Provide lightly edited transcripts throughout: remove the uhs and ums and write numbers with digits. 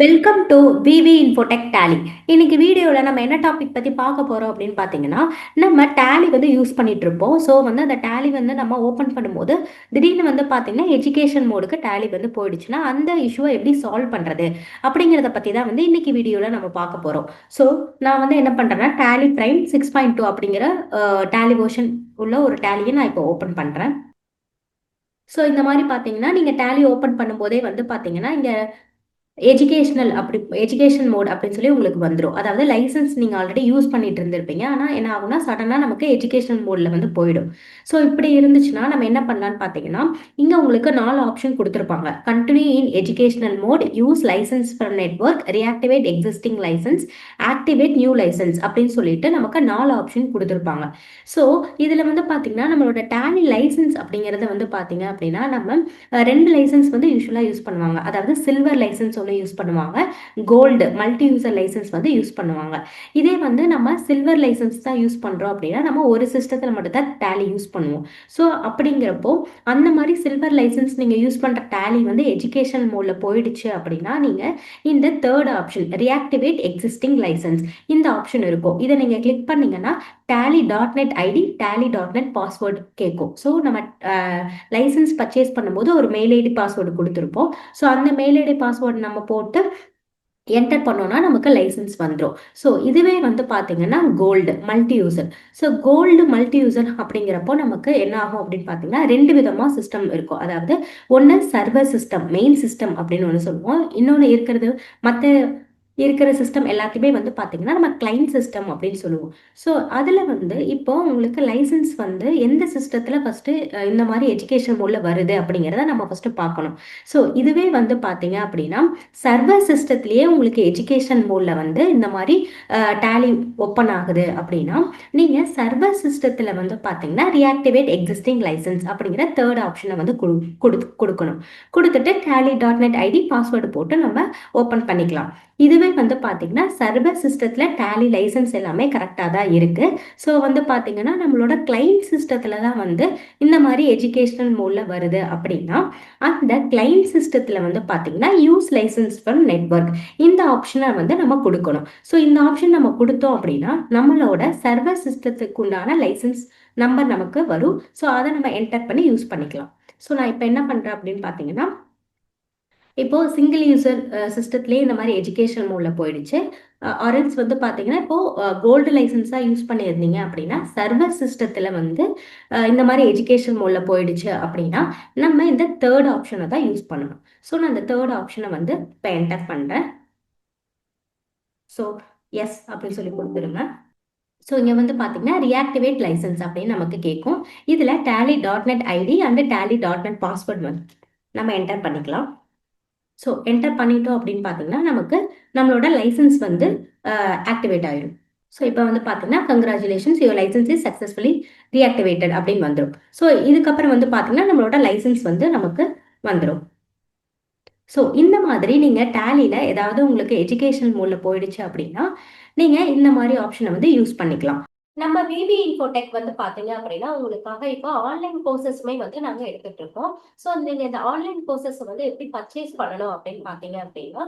Welcome to VV Infotech Tally. இன்னைக்கு வீடியோவில் நம்ம என்ன டாபிக் பற்றி பார்க்க போகிறோம் அப்படின்னு பார்த்தீங்கன்னா, நம்ம டேலி வந்து யூஸ் பண்ணிட்டு இருப்போம். ஸோ வந்து அந்த டேலி வந்து நம்ம ஓப்பன் பண்ணும்போது திடீர்னு வந்து பார்த்தீங்கன்னா எஜுகேஷன் மோடுக்கு டேலி வந்து போயிடுச்சுன்னா அந்த இஷ்யூவை எப்படி சால்வ் பண்ணுறது அப்படிங்கிறத பற்றி தான் வந்து இன்னைக்கு வீடியோவில் நம்ம பார்க்க போகிறோம். ஸோ நான் வந்து என்ன பண்ணுறேன்னா டேலி பிரைம் 6.2 அப்படிங்கிற டேலி வெர்ஷன் உள்ள ஒரு டேலியை நான் இப்போ ஓப்பன் பண்ணுறேன். ஸோ இந்த மாதிரி பார்த்தீங்கன்னா நீங்கள் டேலி ஓப்பன் பண்ணும்போதே வந்து பார்த்தீங்கன்னா இங்கே எஜுகேஷன் மோட் அப்படின்னு சொல்லி உங்களுக்கு வந்துடும். அதாவது லைசன்ஸ் நீங்கள் ஆல்ரெடி யூஸ் பண்ணிட்டு இருந்திருப்பீங்க. ஆனால் என்ன ஆகும்னா சடனாக நமக்கு எஜுகேஷன் மோடில் வந்து போயிடும். ஸோ இப்படி இருந்துச்சுன்னா நம்ம என்ன பண்ணலான்னு பார்த்தீங்கன்னா, இங்கே உங்களுக்கு 4 ஆப்ஷன் கொடுத்துருப்பாங்க. Continue in educational mode, use license for network, reactivate existing license, activate new license அப்படின்னு சொல்லிட்டு நமக்கு 4 ஆப்ஷன் கொடுத்துருப்பாங்க. ஸோ இதில் வந்து பார்த்தீங்கன்னா நம்மளோட டேலி லைசன்ஸ் அப்படிங்கிறத வந்து பார்த்தீங்க அப்படின்னா நம்ம 2 லைசன்ஸ் வந்து யூஸ்வலாக யூஸ் பண்ணுவாங்க. அதாவது சில்வர் லைசன்ஸ் யூஸ் பண்ணுவாங்க, கோல்டு மல்டி யூசர் லைசன்ஸ் வந்து யூஸ் பண்ணுவாங்க. இதே வந்து நம்ம சில்வர் லைசன்ஸ் தான் யூஸ் பண்றோம் அப்படின்னா நம்ம ஒரு சிஸ்டத்தில் மட்டும் தான் டேலி யூஸ் பண்ணுவோம். ஸோ அப்படிங்கிறப்போ அந்த மாதிரி சில்வர் லைசன்ஸ் நீங்க யூஸ் பண்ற டேலி வந்து எஜுகேஷன் மோட்ல போயிடுச்சு அப்படின்னா நீங்க இந்த தேர்ட் ஆப்ஷன் ரியாக்டிவேட் எக்ஸிஸ்டிங் லைசன்ஸ் இந்த ஆப்ஷன் இருக்கும். இதை நீங்க கிளிக் பண்ணீங்கன்னா tally.net ஐடி tally.net பாஸ்வேர்டு கேட்கும். ஸோ நம்ம லைசன்ஸ் பர்ச்சேஸ் பண்ணும்போது ஒரு மெயில் ஐடி பாஸ்வேர்டு கொடுத்துருப்போம். ஸோ அந்த மெயில் ஐடி பாஸ்வேர்டு நம்ம போட்டு என்டர் பண்ணோம்னா நமக்கு லைசன்ஸ் வந்துடும். ஸோ இதுவே வந்து பார்த்தீங்கன்னா gold multi user. So gold multi user அப்படிங்கிறப்போ நமக்கு என்ன ஆகும் அப்படின்னு பார்த்தீங்கன்னா 2 விதமாக சிஸ்டம் இருக்கும். அதாவது ஒன்று சர்வர் சிஸ்டம் மெயின் சிஸ்டம் அப்படின்னு ஒன்று சொல்லுவோம். இன்னொன்று இருக்கிறது மற்ற இருக்கிற சிஸ்டம் எல்லாத்தையுமே வந்து பார்த்தீங்கன்னா நம்ம கிளைண்ட் சிஸ்டம் அப்படின்னு சொல்லுவோம். ஸோ அதில் வந்து இப்போ உங்களுக்கு லைசன்ஸ் வந்து எந்த சிஸ்டத்தில் ஃபஸ்ட்டு இந்த மாதிரி எஜுகேஷன் மோடில் வருது அப்படிங்கிறத நம்ம ஃபஸ்ட்டு பார்க்கணும். ஸோ இதுவே வந்து பார்த்தீங்க அப்படின்னா சர்வர் சிஸ்டத்துலேயே உங்களுக்கு எஜுகேஷன் மோடில் வந்து இந்த மாதிரி டேலி ஓப்பன் ஆகுது அப்படின்னா நீங்கள் சர்வர் சிஸ்டத்தில் வந்து பார்த்தீங்கன்னா ரியாக்டிவேட் எக்ஸிஸ்டிங் லைசன்ஸ் அப்படிங்கிற தேர்ட் ஆப்ஷனை வந்து கொடுக்கணும். கொடுத்துட்டு tally.net ஐடி பாஸ்வேர்டு போட்டு நம்ம ஓப்பன் பண்ணிக்கலாம். இதுவே வந்து பார்த்தீங்கன்னா சர்வர் சிஸ்டத்தில் டேலி லைசன்ஸ் எல்லாமே கரெக்டாக தான் இருக்குது. ஸோ வந்து பார்த்தீங்கன்னா நம்மளோட கிளைண்ட் சிஸ்டத்தில் தான் வந்து இந்த மாதிரி எஜுகேஷனல் மோடில் வருது அப்படின்னா அந்த கிளைண்ட் சிஸ்டத்தில் வந்து பார்த்தீங்கன்னா யூஸ் லைசன்ஸ் ஃபார் நெட்வொர்க் இந்த ஆப்ஷனை வந்து நம்ம கொடுக்கணும். ஸோ இந்த ஆப்ஷன் நம்ம கொடுத்தோம் அப்படின்னா நம்மளோட சர்வர் சிஸ்டத்துக்கு உண்டான லைசன்ஸ் நம்பர் நமக்கு வரும். ஸோ அதை நம்ம என்டர் பண்ணி யூஸ் பண்ணிக்கலாம். ஸோ நான் இப்போ என்ன பண்ணுறேன் அப்படின்னு பார்த்தீங்கன்னா இப்போ சிங்கிள் யூசர் சிஸ்டத்துலேயே இந்த மாதிரி எஜுகேஷன் மோடில் போயிடுச்சு. ஆர்எல்ஸ் வந்து பார்த்தீங்கன்னா இப்போ கோல்டு லைசன்ஸாக யூஸ் பண்ணியிருந்தீங்க அப்படின்னா சர்வர் சிஸ்டத்தில் வந்து இந்த மாதிரி எஜுகேஷன் மோடில் போயிடுச்சு அப்படின்னா நம்ம இந்த தேர்ட் ஆப்ஷனை தான் யூஸ் பண்ணணும். ஸோ நான் இந்த தேர்ட் ஆப்ஷனை வந்து இப்போ என்டர் பண்ணுறேன். ஸோ எஸ் அப்படின்னு சொல்லி கொடுத்துருங்க. ஸோ இங்கே வந்து பார்த்தீங்கன்னா ரியாக்டிவேட் லைசன்ஸ் அப்படின்னு நமக்கு கேட்கும். இதில் tally.net ID and tally.net password வந்து நம்ம என்டர் பண்ணிக்கலாம். ஸோ என்டர் பண்ணிட்டோம் அப்படின்னு பார்த்தீங்கன்னா நமக்கு நம்மளோட லைசன்ஸ் வந்து ஆக்டிவேட் ஆகிடும். ஸோ இப்போ வந்து பார்த்தீங்கன்னா congratulations your license is successfully reactivated அப்படின்னு வந்துடும். ஸோ இதுக்கப்புறம் வந்து பார்த்தீங்கன்னா நம்மளோட லைசன்ஸ் வந்து நமக்கு வந்துடும். ஸோ இந்த மாதிரி நீங்கள் டேலியில் ஏதாவது உங்களுக்கு எஜுகேஷன் மோடில் போயிடுச்சு அப்படின்னா நீங்கள் இந்த மாதிரி ஆப்ஷனை வந்து யூஸ் பண்ணிக்கலாம். நம்ம விவி இன்ஃபோடெக் வந்து பாத்தீங்க அப்படின்னா உங்களுக்காக இப்போ ஆன்லைன் கோர்சஸ்மே வந்து நாங்க எடுத்துட்டு இருக்கோம். ஸோ நீங்க இந்த ஆன்லைன் கோர்சஸ் வந்து எப்படி பர்ச்சேஸ் பண்ணணும் அப்படின்னு பாத்தீங்க அப்படின்னா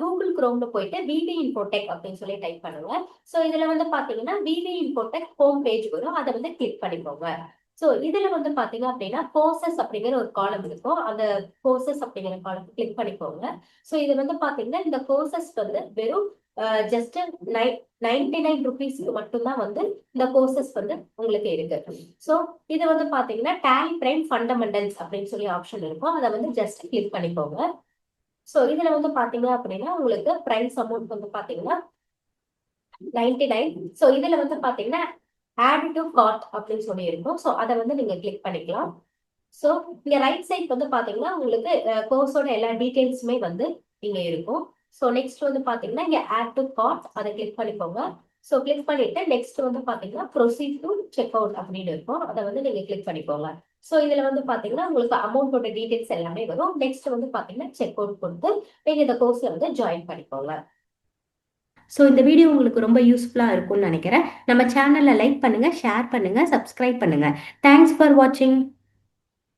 கூகுள் குரோம்ல போயிட்டு விவி இன்ஃபோடெக் அப்படின்னு சொல்லி டைப் பண்ணுங்க. ஸோ இதுல வந்து பாத்தீங்கன்னா விவி இன்ஃபோடெக் ஹோம் பேஜ் வரும், அதை வந்து கிளிக் பண்ணிக்கோங்க. ஸோ இதுல வந்து பாத்தீங்க அப்படின்னா கோர்சஸ் அப்படிங்கிற ஒரு காலம் இருக்கும், அந்த கோர்சஸ் அப்படிங்கிற காலம் கிளிக் பண்ணிக்கோங்க. ஸோ இது வந்து பாத்தீங்கன்னா இந்த கோர்சஸ் வந்து வெறும் ஜஸ்ட் 99 ருபீஸ்க்கு மட்டும்தான் வந்து இந்த கோர்சஸ் வந்து உங்களுக்கு இருக்கு. ஸோ இது வந்து பாத்தீங்கன்னா டேலி பிரைம் ஃபண்டமெண்டல்ஸ் அப்படின்னு சொல்லி ஆப்ஷன் இருக்கும், அதை வந்து ஜஸ்ட் கிளிக் பண்ணிக்கோங்க. ஸோ இதுல வந்து பாத்தீங்க அப்படின்னா உங்களுக்கு பிரைஸ் அமௌண்ட் வந்து பாத்தீங்கன்னா 99. ஸோ இதுல வந்து பாத்தீங்கன்னா ஆட் டு கார்ட் அப்படின்னு சொல்லி இருக்கும். ஸோ அதை வந்து நீங்க கிளிக் பண்ணிக்கலாம். ஸோ இங்க ரைட் சைட் வந்து பாத்தீங்கன்னா உங்களுக்கு கோர்ஸோட எல்லா டீடைல்ஸுமே வந்து இங்க இருக்கும். ஸோ நெக்ஸ்ட் வந்து பாத்தீங்கன்னா இங்க ஆட் டு கார்ட் அதை கிளிக் பண்ணிக்கோங்க. ஸோ கிளிக் பண்ணிட்டு நெக்ஸ்ட் வந்து பாத்தீங்கன்னா ப்ரொசீட் டு செக் அவுட் அப்படின்னு இருக்கும், அதை வந்து நீங்க கிளிக் பண்ணிக்கோங்க. ஸோ இதுல வந்து பாத்தீங்கன்னா உங்களுக்கு அமௌண்டோட டீடைல்ஸ் எல்லாமே வரும். நெக்ஸ்ட் வந்து பாத்தீங்கன்னா செக் அவுட் கொடுத்து நீங்க இந்த கோர்ஸ்ல வந்து ஜாயின் பண்ணிக்கோங்க. ஸோ இந்த வீடியோ உங்களுக்கு ரொம்ப யூஸ்ஃபுல்லாக இருக்கும்னு நினைக்கிறேன். நம்ம சேனலை லைக் பண்ணுங்க, ஷேர் பண்ணுங்க, சப்ஸ்கிரைப் பண்ணுங்க. தேங்க்ஸ் ஃபார் வாட்சிங்.